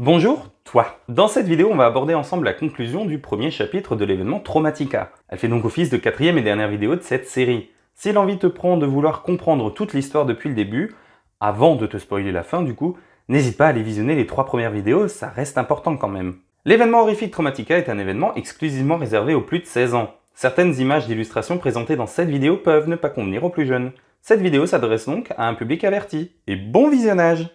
Bonjour, toi! Dans cette vidéo, on va aborder ensemble la conclusion du premier chapitre de l'événement Traumatica. Elle fait donc office de quatrième et dernière vidéo de cette série. Si l'envie te prend de vouloir comprendre toute l'histoire depuis le début, avant de te spoiler la fin du coup, n'hésite pas à aller visionner les 3 premières vidéos, ça reste important quand même. L'événement horrifique Traumatica est un événement exclusivement réservé aux plus de 16 ans. Certaines images d'illustration présentées dans cette vidéo peuvent ne pas convenir aux plus jeunes. Cette vidéo s'adresse donc à un public averti. Et bon visionnage!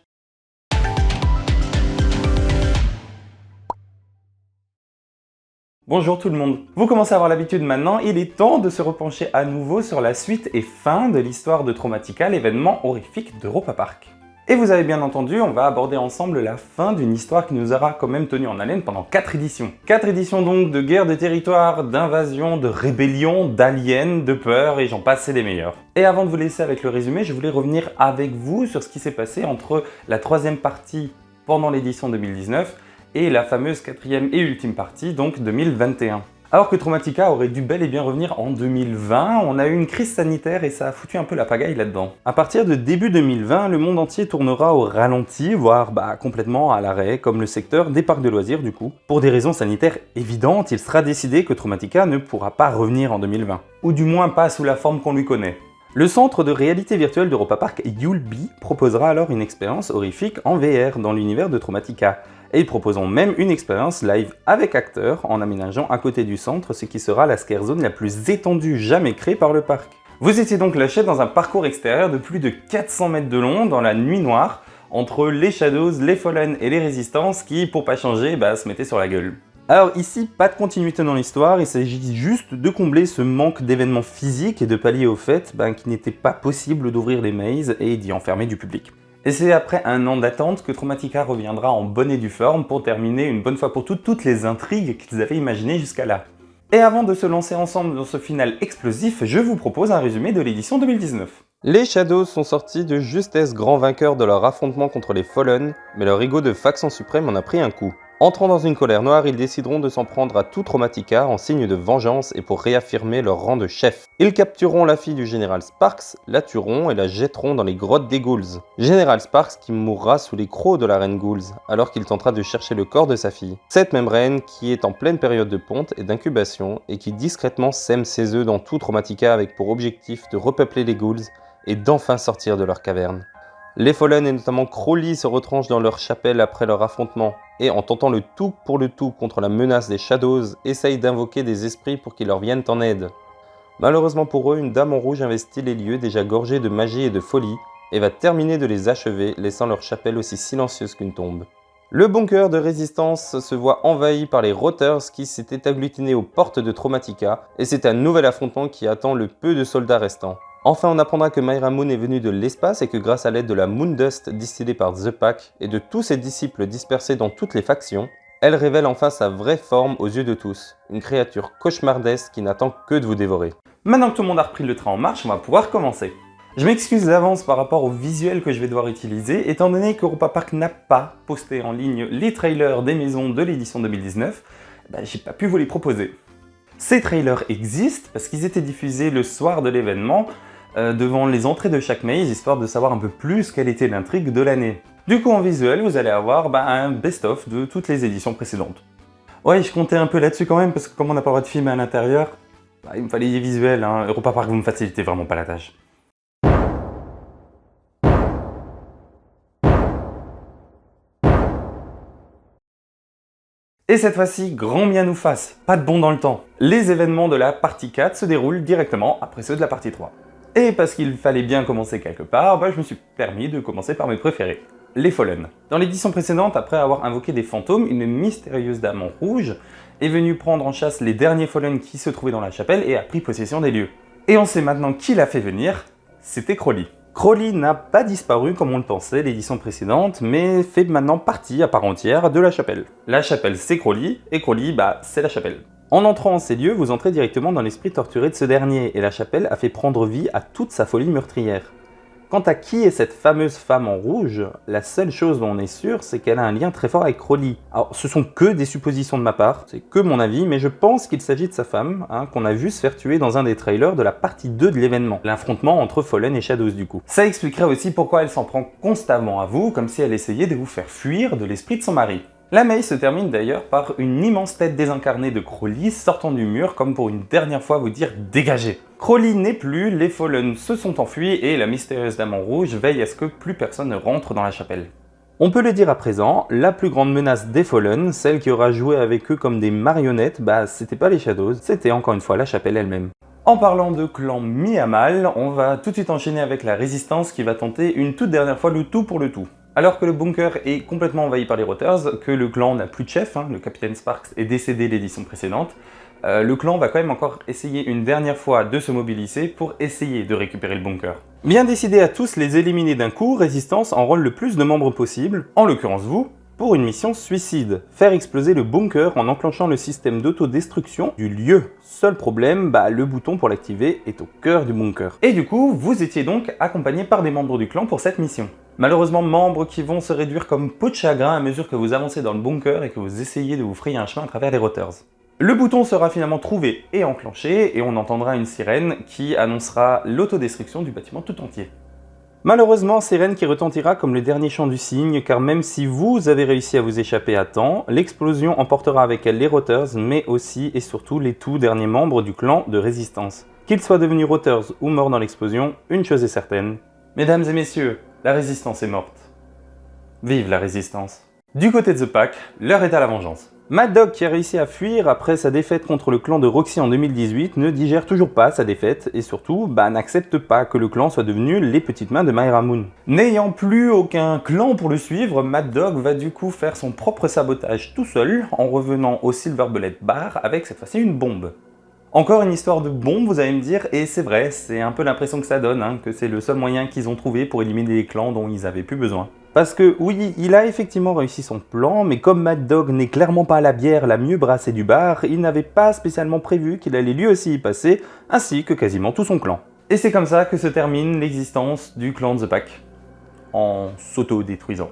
Bonjour tout le monde. Vous commencez à avoir l'habitude maintenant, il est temps de se repencher à nouveau sur la suite et fin de l'histoire de Traumatica, l'événement horrifique d'Europa Park. Et vous avez bien entendu, on va aborder ensemble la fin d'une histoire qui nous aura quand même tenu en haleine pendant 4 éditions. 4 éditions donc de guerre de territoire, d'invasion, de rébellion, d'aliens, de peur et j'en passe, c'est les meilleurs. Et avant de vous laisser avec le résumé, je voulais revenir avec vous sur ce qui s'est passé entre la 3e partie pendant l'édition 2019 et la fameuse 4e et ultime partie, donc 2021. Alors que Traumatica aurait dû bel et bien revenir en 2020, on a eu une crise sanitaire et ça a foutu un peu la pagaille là-dedans. À partir de début 2020, le monde entier tournera au ralenti, voire complètement à l'arrêt, comme le secteur des parcs de loisirs du coup. Pour des raisons sanitaires évidentes, il sera décidé que Traumatica ne pourra pas revenir en 2020. Ou du moins pas sous la forme qu'on lui connaît. Le centre de réalité virtuelle d'Europa Park, Yulby, proposera alors une expérience horrifique en VR dans l'univers de Traumatica. Et ils proposeront même une expérience live avec acteurs en aménageant à côté du centre ce qui sera la scare zone la plus étendue jamais créée par le parc. Vous étiez donc lâché dans un parcours extérieur de plus de 400 mètres de long dans la nuit noire entre les Shadows, les Fallen et les Résistances qui, pour pas changer, se mettaient sur la gueule. Alors ici, pas de continuité dans l'histoire, il s'agit juste de combler ce manque d'événements physiques et de pallier au fait qu'il n'était pas possible d'ouvrir les mazes et d'y enfermer du public. Et c'est après un an d'attente que Traumatica reviendra en bonne et due forme pour terminer une bonne fois pour toutes les intrigues qu'ils avaient imaginées jusqu'à là. Et avant de se lancer ensemble dans ce final explosif, je vous propose un résumé de l'édition 2019. Les Shadows sont sortis de justesse grands vainqueurs de leur affrontement contre les Fallen, mais leur ego de faction suprême en a pris un coup. Entrant dans une colère noire, ils décideront de s'en prendre à tout Traumatica en signe de vengeance et pour réaffirmer leur rang de chef. Ils captureront la fille du général Sparks, la tueront et la jetteront dans les grottes des Ghouls. Général Sparks qui mourra sous les crocs de la reine Ghouls, alors qu'il tentera de chercher le corps de sa fille. Cette même reine qui est en pleine période de ponte et d'incubation et qui discrètement sème ses œufs dans tout Traumatica avec pour objectif de repeupler les Ghouls et d'enfin sortir de leur caverne. Les Fallen et notamment Crowley se retranchent dans leur chapelle après leur affrontement et en tentant le tout pour le tout contre la menace des Shadows, essayent d'invoquer des esprits pour qu'ils leur viennent en aide. Malheureusement pour eux, une dame en rouge investit les lieux déjà gorgés de magie et de folie et va terminer de les achever, laissant leur chapelle aussi silencieuse qu'une tombe. Le bunker de résistance se voit envahi par les Rotters qui s'étaient agglutinés aux portes de Traumatica et c'est un nouvel affrontement qui attend le peu de soldats restants. Enfin, on apprendra que Myra Moon est venue de l'espace et que grâce à l'aide de la Moondust distillée par The Pack et de tous ses disciples dispersés dans toutes les factions, elle révèle enfin sa vraie forme aux yeux de tous, une créature cauchemardesque qui n'attend que de vous dévorer. Maintenant que tout le monde a repris le train en marche, on va pouvoir commencer. Je m'excuse d'avance par rapport au visuel que je vais devoir utiliser, étant donné qu'Europa Park n'a pas posté en ligne les trailers des maisons de l'édition 2019, j'ai pas pu vous les proposer. Ces trailers existent parce qu'ils étaient diffusés le soir de l'événement, devant les entrées de chaque maze, histoire de savoir un peu plus quelle était l'intrigue de l'année. Du coup en visuel, vous allez avoir un best-of de toutes les éditions précédentes. Ouais, je comptais un peu là-dessus quand même, parce que comme on n'a pas le droit de filmer à l'intérieur, il me fallait des visuels, Europa Park, vous me facilitez vraiment pas la tâche. Et cette fois-ci, grand bien nous fasse, pas de bond dans le temps. Les événements de la partie 4 se déroulent directement après ceux de la partie 3. Et parce qu'il fallait bien commencer quelque part, je me suis permis de commencer par mes préférés, les Fallen. Dans l'édition précédente, après avoir invoqué des fantômes, une mystérieuse dame en rouge est venue prendre en chasse les derniers Fallen qui se trouvaient dans la chapelle et a pris possession des lieux. Et on sait maintenant qui l'a fait venir, c'était Crowley. Crowley n'a pas disparu comme on le pensait l'édition précédente, mais fait maintenant partie à part entière de la chapelle. La chapelle c'est Crowley, et Crowley c'est la chapelle. En entrant en ces lieux, vous entrez directement dans l'esprit torturé de ce dernier, et la chapelle a fait prendre vie à toute sa folie meurtrière. Quant à qui est cette fameuse femme en rouge, la seule chose dont on est sûr, c'est qu'elle a un lien très fort avec Crowley. Alors ce sont que des suppositions de ma part, c'est que mon avis, mais je pense qu'il s'agit de sa femme, qu'on a vu se faire tuer dans un des trailers de la partie 2 de l'événement, l'affrontement entre Fallen et Shadows du coup. Ça expliquerait aussi pourquoi elle s'en prend constamment à vous, comme si elle essayait de vous faire fuir de l'esprit de son mari. La mail se termine d'ailleurs par une immense tête désincarnée de Crowley sortant du mur comme pour une dernière fois vous dire « dégagez ». Crowley n'est plus, les Fallen se sont enfuis et la mystérieuse dame en rouge veille à ce que plus personne ne rentre dans la chapelle. On peut le dire à présent, la plus grande menace des Fallen, celle qui aura joué avec eux comme des marionnettes, c'était pas les Shadows, c'était encore une fois la chapelle elle-même. En parlant de clan mis à mal, on va tout de suite enchaîner avec la résistance qui va tenter une toute dernière fois le tout pour le tout. Alors que le bunker est complètement envahi par les Rotters, que le clan n'a plus de chef, le capitaine Sparks est décédé l'édition précédente, le clan va quand même encore essayer une dernière fois de se mobiliser pour essayer de récupérer le bunker. Bien décidé à tous les éliminer d'un coup, Résistance enrôle le plus de membres possible, en l'occurrence vous, pour une mission suicide, faire exploser le bunker en enclenchant le système d'autodestruction du lieu. Seul problème, le bouton pour l'activer est au cœur du bunker. Et du coup, vous étiez donc accompagné par des membres du clan pour cette mission. Malheureusement, membres qui vont se réduire comme peau de chagrin à mesure que vous avancez dans le bunker et que vous essayez de vous frayer un chemin à travers les Rotters. Le bouton sera finalement trouvé et enclenché, et on entendra une sirène qui annoncera l'autodestruction du bâtiment tout entier. Malheureusement, sirène qui retentira comme le dernier chant du cygne, car même si vous avez réussi à vous échapper à temps, l'explosion emportera avec elle les Rotters, mais aussi et surtout les tout derniers membres du clan de Résistance. Qu'ils soient devenus Rotters ou morts dans l'explosion, une chose est certaine. Mesdames et messieurs, la Résistance est morte. Vive la Résistance. Du côté de The Pack, l'heure est à la vengeance. Mad Dog, qui a réussi à fuir après sa défaite contre le clan de Roxy en 2018, ne digère toujours pas sa défaite et surtout n'accepte pas que le clan soit devenu les petites mains de Myra Moon. N'ayant plus aucun clan pour le suivre, Mad Dog va du coup faire son propre sabotage tout seul en revenant au Silver Bullet Bar avec cette fois-ci une bombe. Encore une histoire de bombe, vous allez me dire, et c'est vrai, c'est un peu l'impression que ça donne, que c'est le seul moyen qu'ils ont trouvé pour éliminer les clans dont ils avaient plus besoin. Parce que oui, il a effectivement réussi son plan, mais comme Mad Dog n'est clairement pas la bière la mieux brassée du bar, il n'avait pas spécialement prévu qu'il allait lui aussi y passer, ainsi que quasiment tout son clan. Et c'est comme ça que se termine l'existence du clan de The Pack, en s'auto-détruisant.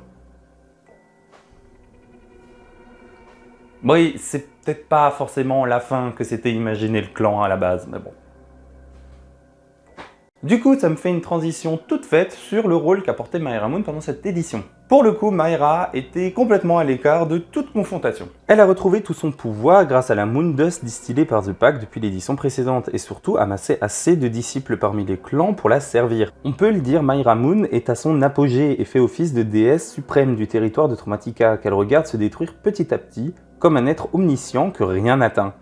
Oui, c'est peut-être pas forcément la fin que s'était imaginé le clan à la base, mais bon. Du coup, ça me fait une transition toute faite sur le rôle qu'a porté Myra Moon pendant cette édition. Pour le coup, Myra était complètement à l'écart de toute confrontation. Elle a retrouvé tout son pouvoir grâce à la Moon Dust distillée par The Pack depuis l'édition précédente et surtout amassé assez de disciples parmi les clans pour la servir. On peut le dire, Myra Moon est à son apogée et fait office de déesse suprême du territoire de Traumatica qu'elle regarde se détruire petit à petit, comme un être omniscient que rien n'atteint.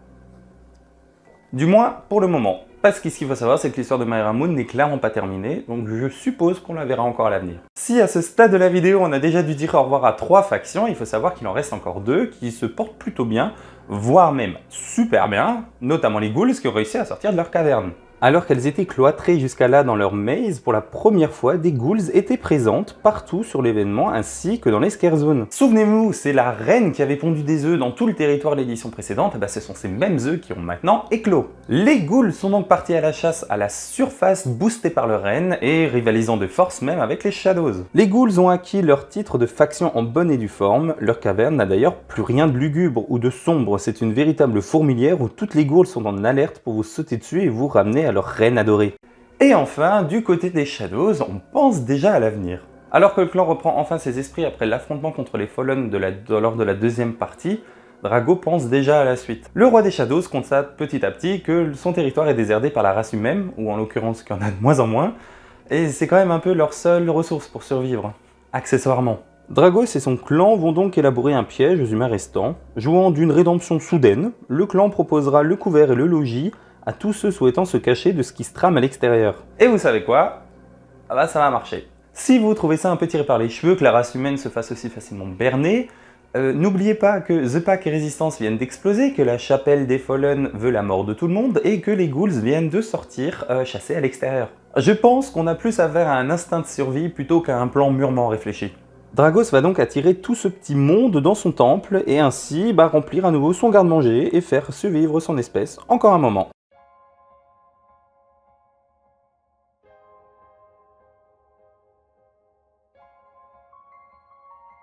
Du moins, pour le moment. Parce que ce qu'il faut savoir, c'est que l'histoire de Myra Moon n'est clairement pas terminée, donc je suppose qu'on la verra encore à l'avenir. Si à ce stade de la vidéo, on a déjà dû dire au revoir à 3 factions, il faut savoir qu'il en reste encore 2 qui se portent plutôt bien, voire même super bien, notamment les Ghouls qui ont réussi à sortir de leur caverne. Alors qu'elles étaient cloîtrées jusqu'à là dans leur maze, pour la première fois, des ghouls étaient présentes partout sur l'événement ainsi que dans les scare zones. Souvenez-vous, c'est la reine qui avait pondu des œufs dans tout le territoire de l'édition précédente, ce sont ces mêmes œufs qui ont maintenant éclos. Les ghouls sont donc partis à la chasse à la surface boostés par leur reine et rivalisant de force même avec les Shadows. Les ghouls ont acquis leur titre de faction en bonne et due forme, leur caverne n'a d'ailleurs plus rien de lugubre ou de sombre, c'est une véritable fourmilière où toutes les ghouls sont en alerte pour vous sauter dessus et vous ramener à leur reine adorée. Et enfin, du côté des Shadows, on pense déjà à l'avenir. Alors que le clan reprend enfin ses esprits après l'affrontement contre les Fallen lors de la deuxième partie, Drago pense déjà à la suite. Le roi des Shadows constate petit à petit que son territoire est déserdé par la race humaine, ou en l'occurrence qu'il y en a de moins en moins, et c'est quand même un peu leur seule ressource pour survivre, accessoirement. Dragos et son clan vont donc élaborer un piège aux humains restants. Jouant d'une rédemption soudaine, le clan proposera le couvert et le logis à tous ceux souhaitant se cacher de ce qui se trame à l'extérieur. Et vous savez quoi? Ça va marcher. Si vous trouvez ça un peu tiré par les cheveux que la race humaine se fasse aussi facilement berner, n'oubliez pas que The Pack et Résistance viennent d'exploser, que la chapelle des Fallen veut la mort de tout le monde, et que les ghouls viennent de sortir chasser à l'extérieur. Je pense qu'on a plus affaire à un instinct de survie plutôt qu'à un plan mûrement réfléchi. Dragos va donc attirer tout ce petit monde dans son temple, et ainsi remplir à nouveau son garde-manger et faire survivre son espèce encore un moment.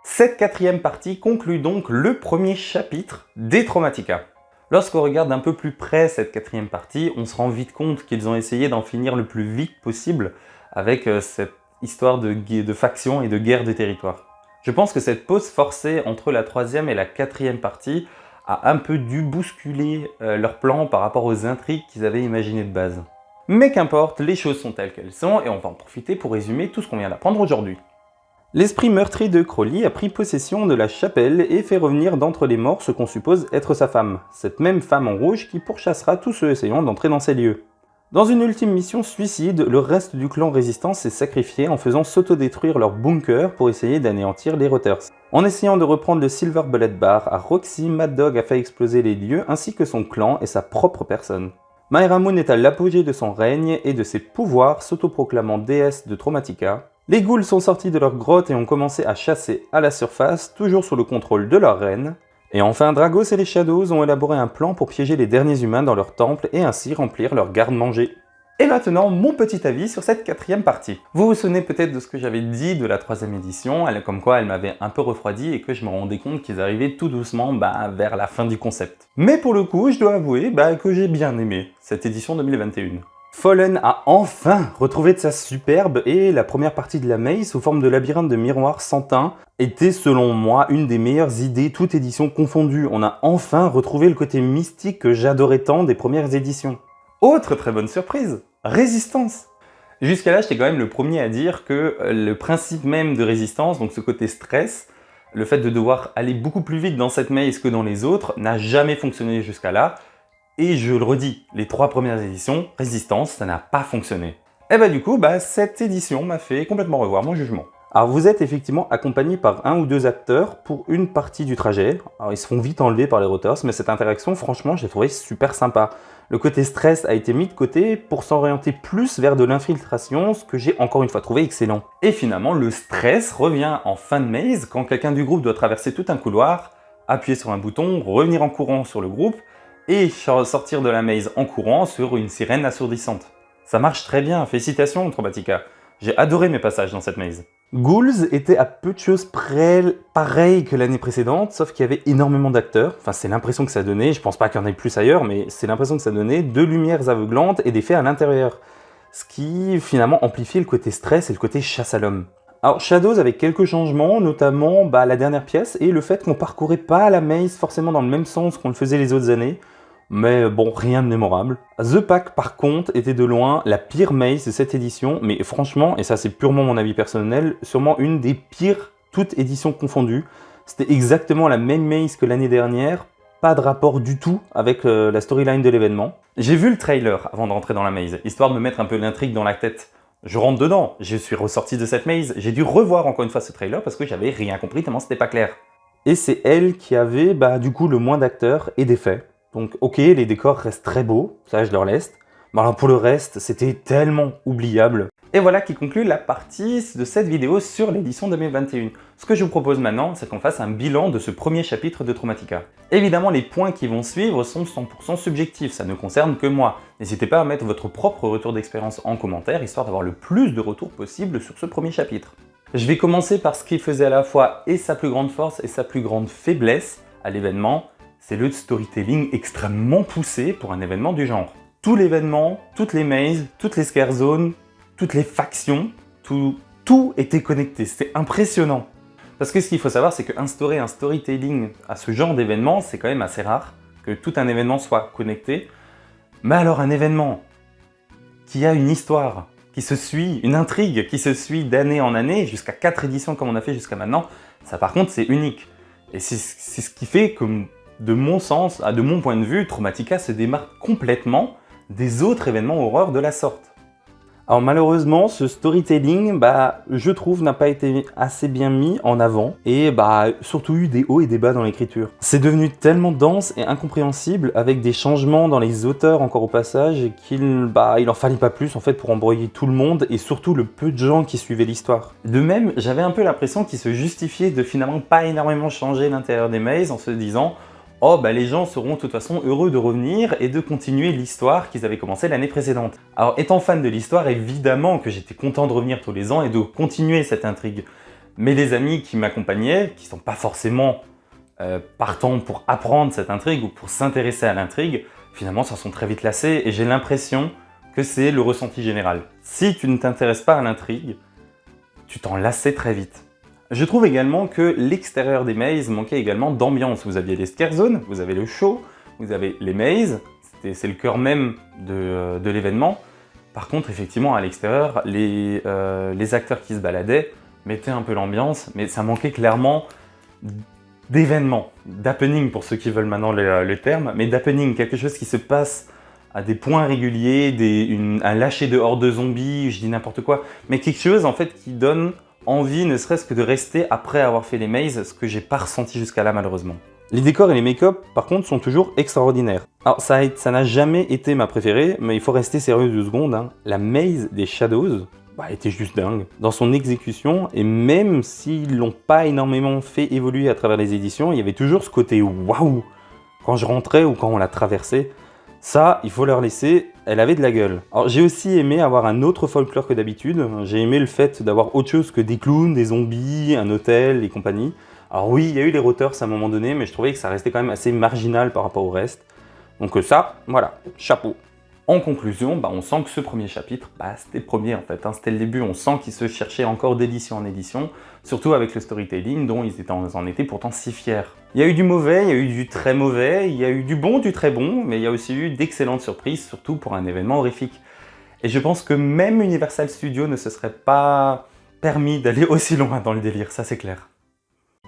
Cette quatrième partie conclut donc le premier chapitre des Traumatica. Lorsqu'on regarde un peu plus près cette quatrième partie, on se rend vite compte qu'ils ont essayé d'en finir le plus vite possible avec cette histoire de faction et de guerre de territoire. Je pense que cette pause forcée entre la troisième et la quatrième partie a un peu dû bousculer leur plan par rapport aux intrigues qu'ils avaient imaginées de base. Mais qu'importe, les choses sont telles qu'elles sont et on va en profiter pour résumer tout ce qu'on vient d'apprendre aujourd'hui. L'esprit meurtri de Crowley a pris possession de la chapelle et fait revenir d'entre les morts ce qu'on suppose être sa femme, cette même femme en rouge qui pourchassera tous ceux essayant d'entrer dans ces lieux. Dans une ultime mission suicide, le reste du clan résistant s'est sacrifié en faisant s'autodétruire leur bunker pour essayer d'anéantir les Rotters. En essayant de reprendre le Silver Bullet Bar à Roxy, Mad Dog a fait exploser les lieux ainsi que son clan et sa propre personne. Maera Moon est à l'apogée de son règne et de ses pouvoirs, s'autoproclamant déesse de Traumatica. Les ghouls sont sortis de leur grotte et ont commencé à chasser à la surface, toujours sous le contrôle de leur reine. Et enfin, Dragos et les Shadows ont élaboré un plan pour piéger les derniers humains dans leur temple et ainsi remplir leur garde-manger. Et maintenant, mon petit avis sur cette quatrième partie. Vous vous souvenez peut-être de ce que j'avais dit de la troisième édition, comme quoi elle m'avait un peu refroidi et que je me rendais compte qu'ils arrivaient tout doucement vers la fin du concept. Mais pour le coup, je dois avouer que j'ai bien aimé cette édition 2021. Fallen a enfin retrouvé de sa superbe et la première partie de la maze sous forme de labyrinthe de miroirs sans teint était selon moi une des meilleures idées, toute édition confondue. On a enfin retrouvé le côté mystique que j'adorais tant des premières éditions. Autre très bonne surprise, Résistance. Jusqu'à là, j'étais quand même le premier à dire que le principe même de Résistance, donc ce côté stress, le fait de devoir aller beaucoup plus vite dans cette maze que dans les autres, n'a jamais fonctionné jusqu'à là. Et je le redis, les 3 premières éditions, Résistance, ça n'a pas fonctionné. Et du coup, cette édition m'a fait complètement revoir mon jugement. Alors vous êtes effectivement accompagné par 1 ou 2 acteurs pour une partie du trajet. Alors ils se font vite enlever par les Rotters, mais cette interaction, franchement, j'ai trouvé super sympa. Le côté stress a été mis de côté pour s'orienter plus vers de l'infiltration, ce que j'ai encore une fois trouvé excellent. Et finalement, le stress revient en fin de maze quand quelqu'un du groupe doit traverser tout un couloir, appuyer sur un bouton, revenir en courant sur le groupe, et sortir de la maze en courant sur une sirène assourdissante. Ça marche très bien, félicitations Traumatica. J'ai adoré mes passages dans cette maze. Ghouls était à peu de choses près pareil que l'année précédente, sauf qu'il y avait énormément d'acteurs. Enfin, c'est l'impression que ça donnait, je pense pas qu'il y en ait plus ailleurs, mais c'est l'impression que ça donnait, 2 lumières aveuglantes et des faits à l'intérieur. Ce qui finalement amplifiait le côté stress et le côté chasse à l'homme. Alors Shadows avec quelques changements, notamment la dernière pièce et le fait qu'on parcourait pas la maze forcément dans le même sens qu'on le faisait les autres années. Mais bon, rien de mémorable. The Pack par contre était de loin la pire maze de cette édition, mais franchement, et ça c'est purement mon avis personnel, sûrement une des pires, toutes éditions confondues. C'était exactement la même maze que l'année dernière, pas de rapport du tout avec la storyline de l'événement. J'ai vu le trailer avant de rentrer dans la maze, histoire de me mettre un peu l'intrigue dans la tête. Je rentre dedans, je suis ressorti de cette maze, j'ai dû revoir encore une fois ce trailer parce que j'avais rien compris tellement c'était pas clair. Et c'est elle qui avait du coup le moins d'acteurs et d'effets. Donc ok, les décors restent très beaux, ça je leur laisse. Mais alors pour le reste, c'était tellement oubliable. Et voilà qui conclut la partie de cette vidéo sur l'édition 2021. Ce que je vous propose maintenant, c'est qu'on fasse un bilan de ce premier chapitre de Traumatica. Évidemment, les points qui vont suivre sont 100% subjectifs, ça ne concerne que moi. N'hésitez pas à mettre votre propre retour d'expérience en commentaire, histoire d'avoir le plus de retours possible sur ce premier chapitre. Je vais commencer par ce qui faisait à la fois et sa plus grande force et sa plus grande faiblesse à l'événement. C'est le storytelling extrêmement poussé pour un événement du genre. Tout l'événement, toutes les mazes, toutes les scare zones, toutes les factions, tout était connecté, c'était impressionnant. Parce que ce qu'il faut savoir, c'est qu'instaurer un storytelling à ce genre d'événement, c'est quand même assez rare, que tout un événement soit connecté. Mais alors un événement qui a une histoire, qui se suit, une intrigue qui se suit d'année en année, jusqu'à 4 éditions comme on a fait jusqu'à maintenant, ça par contre c'est unique. Et c'est ce qui fait que, de mon sens, de mon point de vue, Traumatica se démarque complètement des autres événements horreur de la sorte. Alors malheureusement, ce storytelling, je trouve, n'a pas été assez bien mis en avant et surtout eu des hauts et des bas dans l'écriture. C'est devenu tellement dense et incompréhensible avec des changements dans les auteurs encore au passage qu'il en fallait pas plus en fait pour embrouiller tout le monde et surtout le peu de gens qui suivaient l'histoire. De même, j'avais un peu l'impression qu'il se justifiait de finalement pas énormément changer l'intérieur des mazes en se disant oh les gens seront de toute façon heureux de revenir et de continuer l'histoire qu'ils avaient commencé l'année précédente. Alors étant fan de l'histoire, évidemment que j'étais content de revenir tous les ans et de continuer cette intrigue. Mais les amis qui m'accompagnaient, qui sont pas forcément partants pour apprendre cette intrigue ou pour s'intéresser à l'intrigue, finalement s'en sont très vite lassés et j'ai l'impression que c'est le ressenti général. Si tu ne t'intéresses pas à l'intrigue, tu t'en lassais très vite. Je trouve également que l'extérieur des mazes manquait également d'ambiance. Vous aviez les scare zones, vous avez le show, vous avez les mazes, c'est le cœur même de l'événement. Par contre, effectivement, à l'extérieur, les acteurs qui se baladaient mettaient un peu l'ambiance, mais ça manquait clairement d'événements, d'happening pour ceux qui veulent maintenant le terme, mais d'happening, quelque chose qui se passe à des points réguliers, un lâcher dehors de zombies, je dis n'importe quoi, mais quelque chose en fait qui donne envie ne serait-ce que de rester après avoir fait les mazes, ce que j'ai pas ressenti jusqu'à là malheureusement. Les décors et les make-up par contre sont toujours extraordinaires. Alors ça n'a jamais été ma préférée, mais il faut rester sérieux 2 secondes, hein. La maze des Shadows, était juste dingue. Dans son exécution, et même s'ils l'ont pas énormément fait évoluer à travers les éditions, il y avait toujours ce côté waouh quand je rentrais ou quand on la traversait. Ça, il faut leur laisser, elle avait de la gueule. Alors j'ai aussi aimé avoir un autre folklore que d'habitude. J'ai aimé le fait d'avoir autre chose que des clowns, des zombies, un hôtel et compagnie. Alors oui, il y a eu les roteurs à un moment donné, mais je trouvais que ça restait quand même assez marginal par rapport au reste. Donc ça, voilà, chapeau. En conclusion, on sent que ce premier chapitre, c'était le premier en fait, hein, c'était le début, on sent qu'ils se cherchaient encore d'édition en édition, surtout avec le storytelling dont ils en étaient pourtant si fiers. Il y a eu du mauvais, il y a eu du très mauvais, il y a eu du bon, du très bon, mais il y a aussi eu d'excellentes surprises, surtout pour un événement horrifique. Et je pense que même Universal Studios ne se serait pas permis d'aller aussi loin dans le délire, ça c'est clair.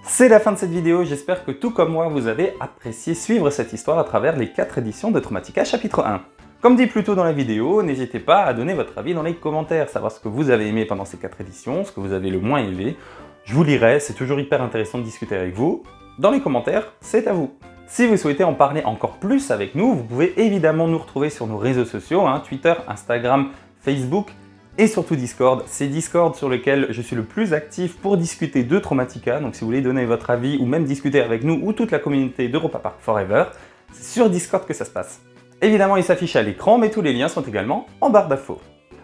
C'est la fin de cette vidéo, j'espère que tout comme moi vous avez apprécié suivre cette histoire à travers les 4 éditions de Traumatica chapitre 1. Comme dit plus tôt dans la vidéo, n'hésitez pas à donner votre avis dans les commentaires, savoir ce que vous avez aimé pendant ces 4 éditions, ce que vous avez le moins aimé. Je vous lirai, c'est toujours hyper intéressant de discuter avec vous. Dans les commentaires, c'est à vous. Si vous souhaitez en parler encore plus avec nous, vous pouvez évidemment nous retrouver sur nos réseaux sociaux, Twitter, Instagram, Facebook et surtout Discord. C'est Discord sur lequel je suis le plus actif pour discuter de Traumatica, donc si vous voulez donner votre avis ou même discuter avec nous ou toute la communauté d'Europa Park Forever, c'est sur Discord que ça se passe. Évidemment, il s'affiche à l'écran, mais tous les liens sont également en barre d'infos.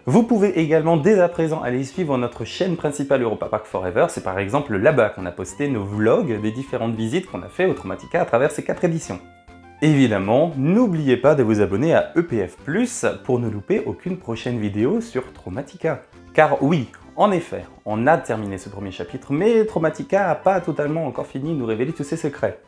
Vous pouvez également dès à présent aller suivre notre chaîne principale Europa Park Forever. C'est par exemple là-bas qu'on a posté nos vlogs des différentes visites qu'on a fait au Traumatica à travers ces 4 éditions. Évidemment, n'oubliez pas de vous abonner à EPF+, pour ne louper aucune prochaine vidéo sur Traumatica. Car oui, en effet, on a terminé ce premier chapitre, mais Traumatica n'a pas totalement encore fini de nous révéler tous ses secrets.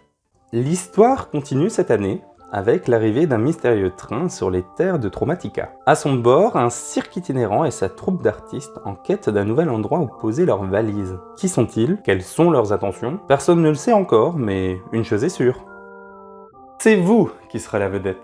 L'histoire continue cette année, avec l'arrivée d'un mystérieux train sur les terres de Traumatica. À son bord, un cirque itinérant et sa troupe d'artistes en quête d'un nouvel endroit où poser leurs valises. Qui sont-ils? Quelles sont leurs intentions? Personne ne le sait encore, mais une chose est sûre. C'est vous qui serez la vedette.